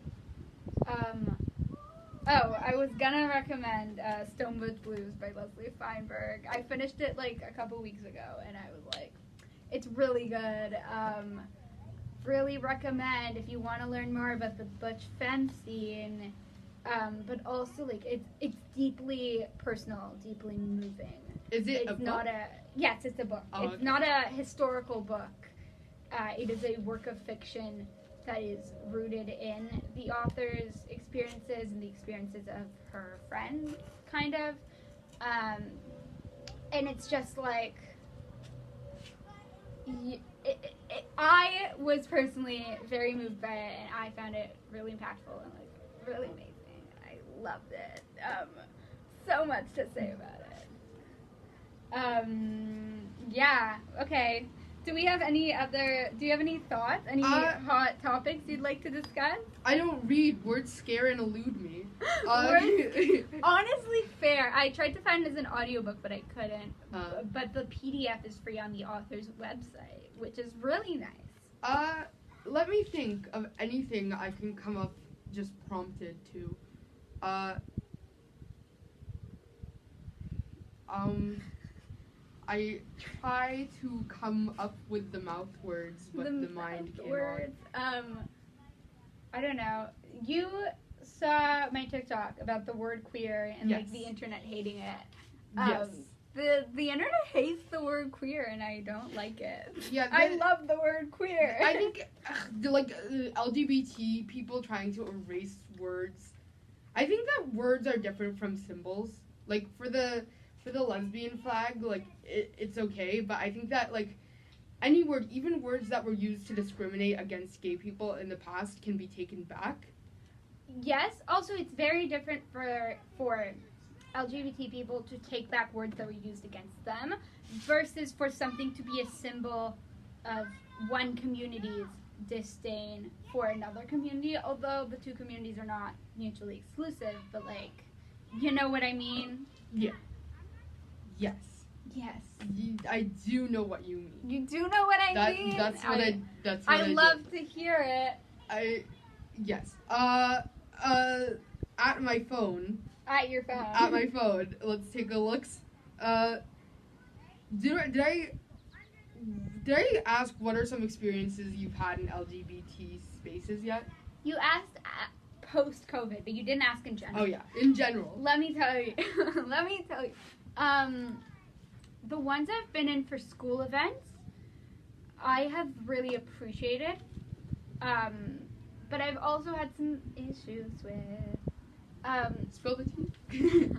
I was gonna recommend Stonebridge Blues by Leslie Feinberg. I finished it like a couple weeks ago, and I was like, it's really good. Really recommend if you want to learn more about the butch femme scene, but also like it's deeply personal, deeply moving. Is it it's a book? not a yes, it's a book. Oh, it's okay. not a historical book. It is a work of fiction that is rooted in the author's experiences and the experiences of her friends, kind of. And it's just like, I was personally very moved by it, and I found it really impactful and like really amazing. I loved it. So much to say about it. Yeah, okay. Do you have any thoughts? Any hot topics you'd like to discuss? I don't read. Words scare and elude me. Honestly, fair. I tried to find it as an audiobook, but I couldn't. But the PDF is free on the author's website, which is really nice. Let me think of anything I can come up just prompted to. I try to come up with the mouth words, but the mind cannot. Words. I don't know. You saw my TikTok about the word queer and Yes. like the internet hating it. Yes. The internet hates the word queer, and I don't like it. Yeah, I love the word queer. I think LGBT people trying to erase words. I think that words are different from symbols. Like for the lesbian flag, like it's okay, but I think that like any word, even words that were used to discriminate against gay people in the past, can be taken back. Yes. Also, it's very different for LGBT people to take back words that were used against them versus for something to be a symbol of one community's disdain for another community, although the two communities are not mutually exclusive, but like, you know what I mean? Yeah. Yes. Yes. I do know what you mean. You do know what I mean? That's what I love to hear it. Yes. At my phone. At your phone. At my phone. Let's take a look. Did I ask what are some experiences you've had in LGBT spaces yet? You asked post-COVID, but you didn't ask in general. Oh yeah, in general. Let me tell you. The ones I've been in for school events, I have really appreciated. But I've also had some issues with. Spill the tea.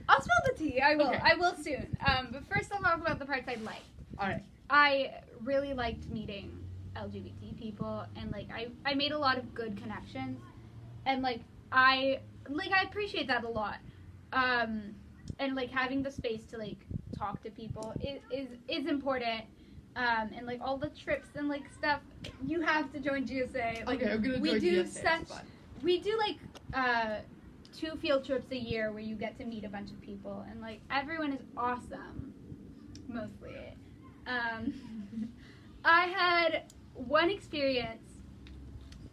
I'll spill the tea. I will. Okay. I will soon. But first, I'll talk about the parts I liked. All right. I really liked meeting LGBT people, and like I made a lot of good connections, and I appreciate that a lot. And like having the space to like talk to people is important. And like all the trips and like stuff, you have to join GSA. Like, okay, I'm gonna join GSA. We do like 2 field trips a year where you get to meet a bunch of people, and like everyone is awesome. mostly. I had one experience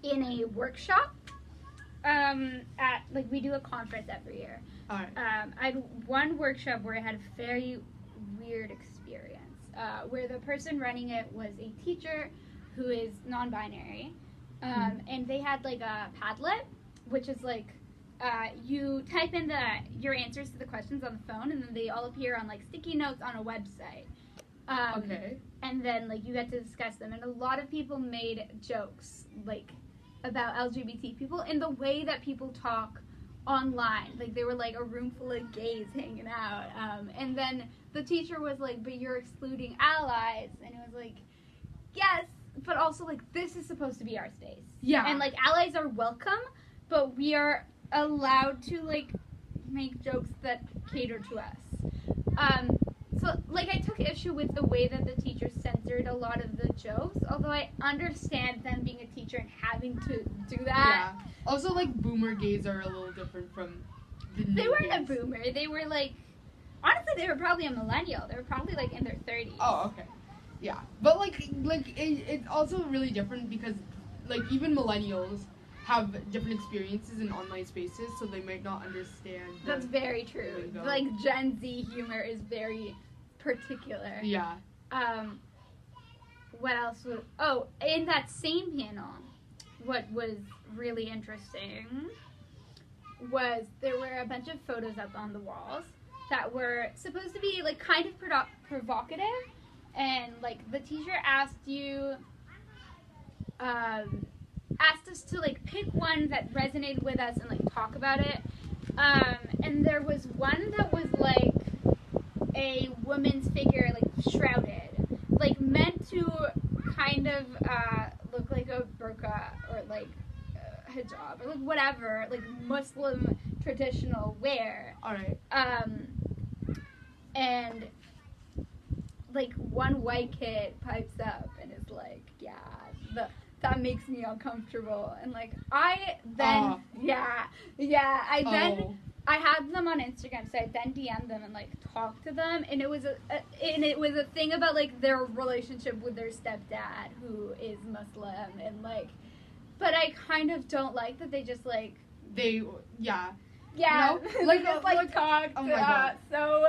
in a workshop. At like we do a conference every year. All right. I had one workshop where I had a very weird experience, where the person running it was a teacher who is non-binary, and they had like a Padlet, which is like you type in your answers to the questions on the phone, and then they all appear on like sticky notes on a website. Okay. And then like you get to discuss them, and a lot of people made jokes like about LGBT people in the way that people talk online. Like they were like a room full of gays hanging out, and then the teacher was like, "But you're excluding allies," and it was like, "Yes, but also like this is supposed to be our space." Yeah. And like allies are welcome, but we are allowed to like make jokes that cater to us. So like I took issue with the way that the teacher censored a lot of the jokes, although I understand them being a teacher and having to do that. Yeah. Also, like, boomer gays are a little different from the new They weren't gays. a boomer. They were like, honestly, they were probably a millennial. They were probably like in their 30s. Oh, okay. Yeah. But, it's also really different because, like, even millennials have different experiences in online spaces, so they might not understand. That's very true. Like, Gen Z humor is very particular. Yeah. What else was... Oh, in that same panel, what was really interesting was there were a bunch of photos up on the walls that were supposed to be, like, kind of provocative, and, like, the teacher asked you... asked us to like pick one that resonated with us and like talk about it, and there was one that was like a woman's figure like shrouded, like meant to kind of look like a burqa or like hijab or like whatever, like Muslim traditional wear. All right. And like one white kid pipes up and is like, yeah, that makes me uncomfortable. And like I then I had them on Instagram, so I then DM'd them and like talked to them, and it was a thing about like their relationship with their stepdad who is Muslim, and like, but I kind of don't like that they just like you know? like just like talk. Oh my God. So.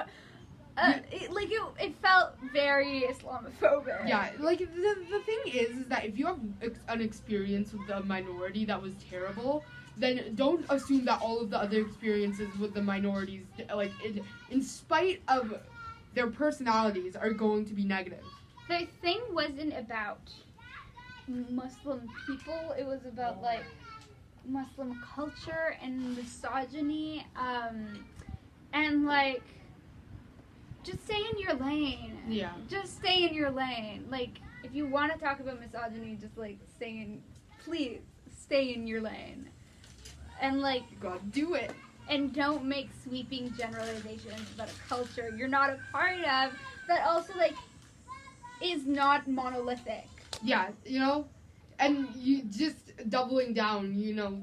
It felt very Islamophobic. Yeah, like the thing is that if you have an experience with the minority that was terrible, then don't assume that all of the other experiences with the minorities, like in spite of their personalities, are going to be negative. The thing wasn't about Muslim people. It was about like Muslim culture and misogyny, and like. Just stay in your lane. Yeah. Just stay in your lane. Like, if you want to talk about misogyny, just, like, please, stay in your lane. And, like... You gotta do it. And don't make sweeping generalizations about a culture you're not a part of that also, like, is not monolithic. Yeah, you know? And you just doubling down, you know...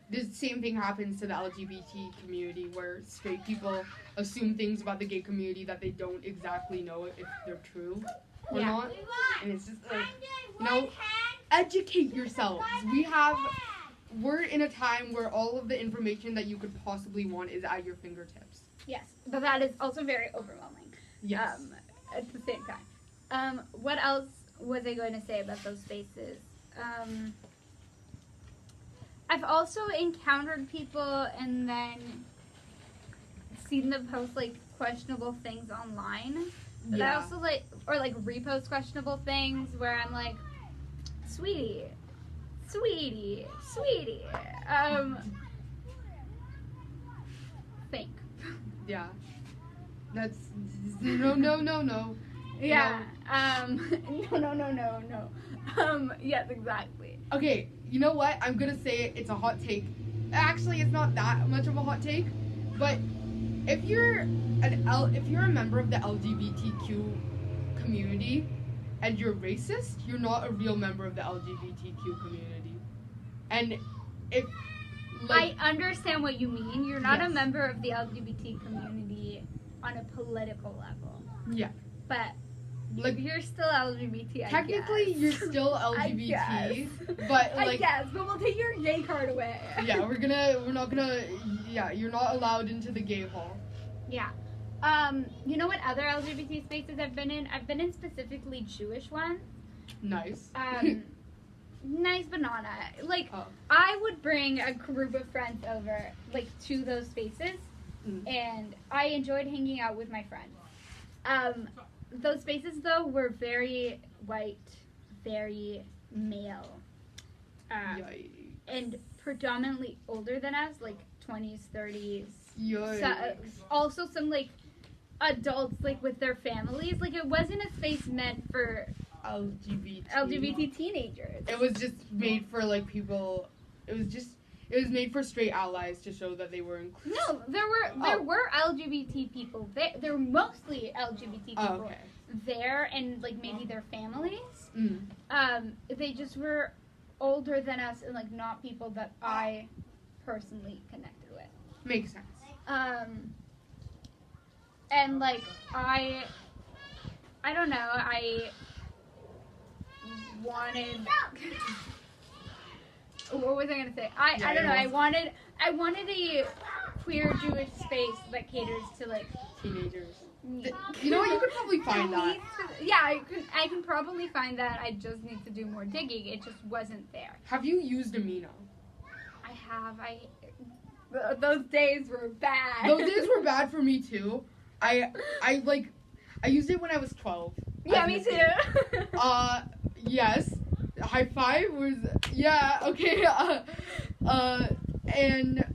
The same thing happens to the LGBT community, where straight people assume things about the gay community that they don't exactly know if they're true or not. And it's just like, you know, educate yourselves. We're in a time where all of the information that you could possibly want is at your fingertips. Yes, but that is also very overwhelming. Yes. At the same time. What else was I going to say about those spaces? I've also encountered people and then seen them post like questionable things online. But I also like, or like repost questionable things where I'm like, sweetie. Think. Yeah. That's no. Yeah. No. Yes, exactly. Okay, you know what? I'm gonna say it's a hot take. Actually, it's not that much of a hot take, but if you're a member of the LGBTQ community and you're racist, you're not a real member of the LGBTQ community. And if I understand what you mean. You're not Yes. a member of the LGBT community on a political level. Yeah. but Like, you're still LGBT, technically, I guess. you're still I LGBT, guess. but I like, guess, but we'll take your gay card away. yeah, you're not allowed into the gay hall. Yeah. You know what other LGBT spaces I've been in? I've been in specifically Jewish ones. Nice. Nice banana. Like, Oh. I would bring a group of friends over, like, to those spaces, and I enjoyed hanging out with my friends. Those spaces, though, were very white, very male, Yikes. and predominantly older than us, like 20s, 30s. Yikes. So, also some, like, adults, like, with their families. Like, it wasn't a space meant for LGBT teenagers. It was just made for like people. It was made for straight allies to show that they were inclusive. No, there were LGBT people. There were mostly LGBT people there, and like maybe their families. They just were older than us, and like not people that I personally connected with. Makes sense. And like I don't know. I wanted. What was I gonna say? I don't know. I wanted a queer Jewish space that caters to like teenagers. You know what? You could probably find that. Yeah, I can probably find that. I just need to do more digging. It just wasn't there. Have you used Amino? I have. Those days were bad. Those days were bad for me too. I used it when I was 12. Yeah, me too. Yes. High five was okay. And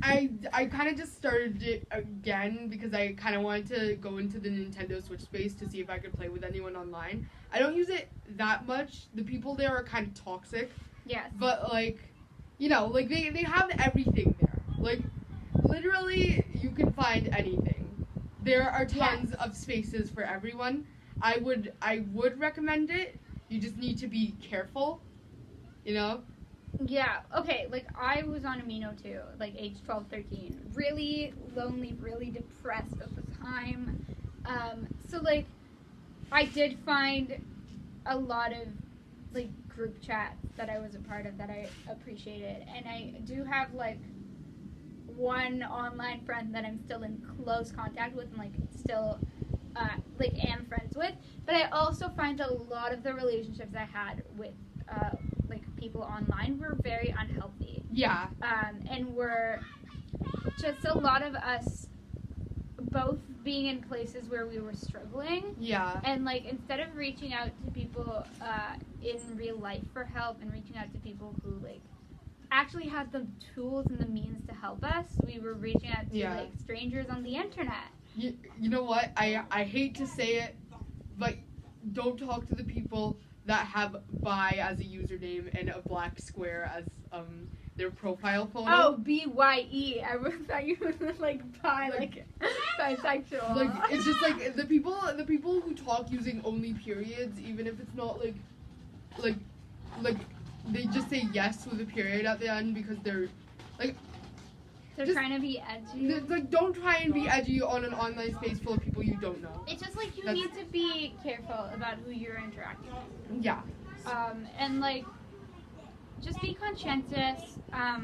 I kind of just started it again because I kind of wanted to go into the Nintendo Switch space to see if I could play with anyone online. I don't use it that much. The people there are kind of toxic. Yes. But like, you know, like they have everything there. Like, literally, you can find anything. There are tons of spaces for everyone. I would recommend it. You just need to be careful, you know? Yeah, okay, like, I was on Amino, too, like, age 12, 13. Really lonely, really depressed at the time. So, like, I did find a lot of, like, group chats that I was a part of that I appreciated. And I do have, like, one online friend that I'm still in close contact with and, like, still... am friends with, but I also find a lot of the relationships I had with, people online were very unhealthy. Yeah. And were just a lot of us both being in places where we were struggling. Yeah. And, like, instead of reaching out to people, in real life for help and reaching out to people who, like, actually had the tools and the means to help us, we were reaching out to, like, strangers on the internet. You know what? I hate to say it, but don't talk to the people that have bi as a username and a black square as their profile photo. Oh, BYE. I thought you were like bi, like bisexual. Like, it's just like the people who talk using only periods, even if it's not like they just say yes with a period at the end because they're like. They're just trying to be edgy. Like, don't try and be edgy on an online space full of people you don't know. It's just like you need to be careful about who you're interacting with. Yeah. And like, just be conscientious. I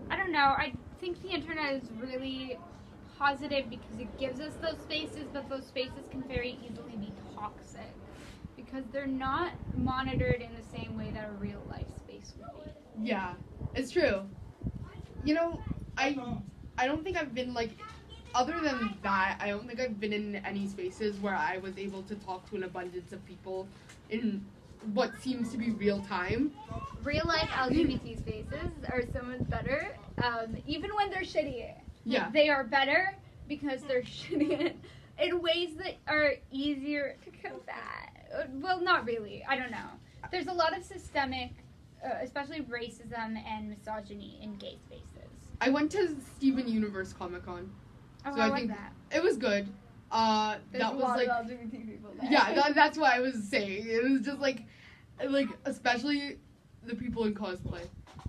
don't know. I think the internet is really positive because it gives us those spaces, but those spaces can very easily be toxic because they're not monitored in the same way that a real life space would be. Yeah, it's true. You know, I don't think I've been, like, other than that, I don't think I've been in any spaces where I was able to talk to an abundance of people in what seems to be real time. Real life LGBT spaces are so much better, even when they're shitty. Yeah. They are better because they're shitty in ways that are easier to combat. Well, not really. I don't know. There's a lot of systemic, especially racism and misogyny in gay spaces. I went to Steven Universe Comic Con. Oh, so I I like think that. it was good. There's that a was lot like of LGBT people there. yeah, that's what I was saying. It was just like especially the people in cosplay.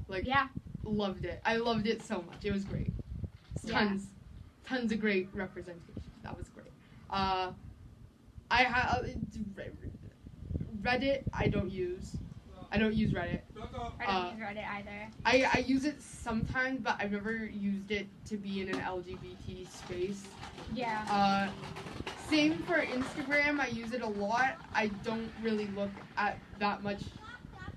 Like, yeah, loved it. I loved it so much. It was great. Tons of great representation. That was great. I have Reddit. I don't use Reddit. I don't use Reddit either. I use it sometimes, but I've never used it to be in an LGBT space. Yeah. Same for Instagram. I use it a lot. I don't really look at that much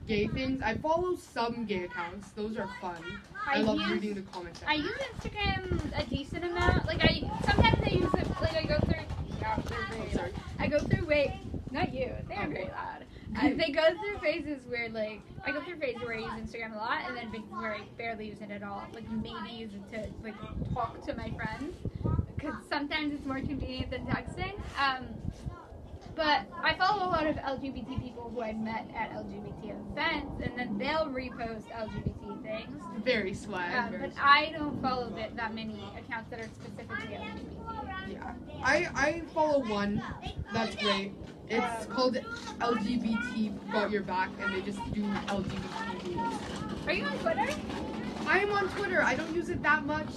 gay things. I follow some gay accounts. Those are fun. I love reading the comments. I use Instagram a decent amount. Like sometimes I use it. Like I go through. Yeah, they're very loud. I go through. Wait, not you. They're very loud. They go through phases where like I go through phases where I use Instagram a lot, and then phases where I barely use it at all. Like maybe use it to like talk to my friends, because sometimes it's more convenient than texting. But I follow a lot of LGBT people who I met at LGBT events, and then they'll repost LGBT things. Very swag. But I don't follow that many accounts that are specifically LGBT. Yeah. I follow one. That's great. It's called LGBT Got Your Back, and they just do LGBT things. Are you on Twitter? I am on Twitter. I don't use it that much.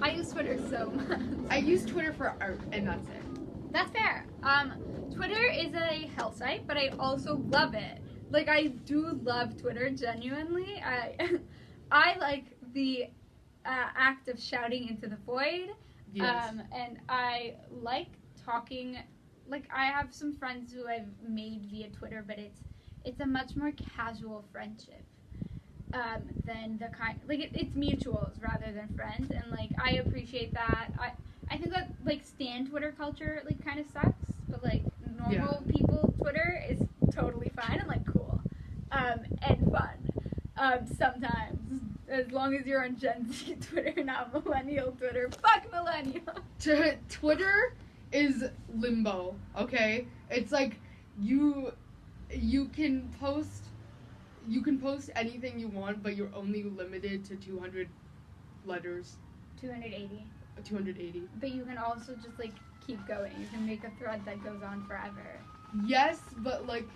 I use Twitter so much. I use Twitter for art, and that's it. That's fair. Twitter is a hell site, but I also love it. Like, I do love Twitter, genuinely. I like the act of shouting into the void. Yes. And I like talking. Like, I have some friends who I've made via Twitter, but it's a much more casual friendship than the kind. Like, it's mutuals rather than friends, and like I appreciate that. I think that like stan Twitter culture like kind of sucks, but like normal people Twitter is totally fine and like cool, and fun. Sometimes, as long as you're on Gen Z Twitter, not millennial Twitter. Fuck millennial. Twitter is limbo. Okay, it's like you can post anything you want, but you're only limited to 200 letters. 280. 280. But you can also just like keep going. You can make a thread that goes on forever. Yes, but like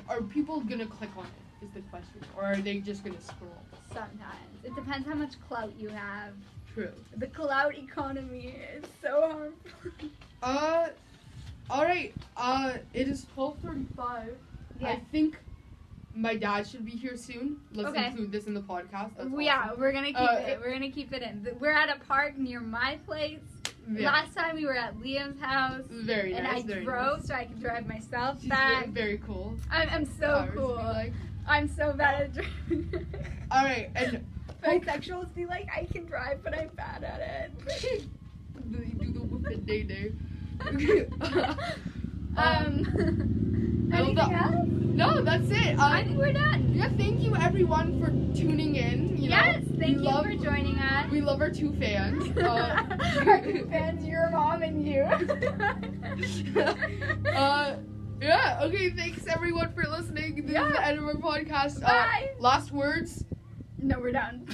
are people gonna click on it is the question, or are they just gonna scroll? Sometimes it depends how much clout you have. True. The clout economy is so harmful. All right. It is 12:35. Yeah. I think my dad should be here soon. Let's Okay. include this in the podcast. That's Yeah, awesome. we're gonna keep it. We're gonna keep it in. We're at a park near my place. Yeah. Last time we were at Liam's house. Very and nice. I very drove nice. so I could drive myself She's back. very cool. I'm so Ours cool. be like. I'm so bad at driving. All right, and Bisexuals be like, I can drive, but I'm bad at it. do the whoop and day day. Anything else? No, that's it. I think we're done. Yeah, thank you everyone for tuning in. You know, Yes, thank you for joining us. We love our two fans. Our two fans, your mom and you. Yeah, okay, thanks everyone for listening. This is the end of our podcast. Bye. Last words? No, we're done.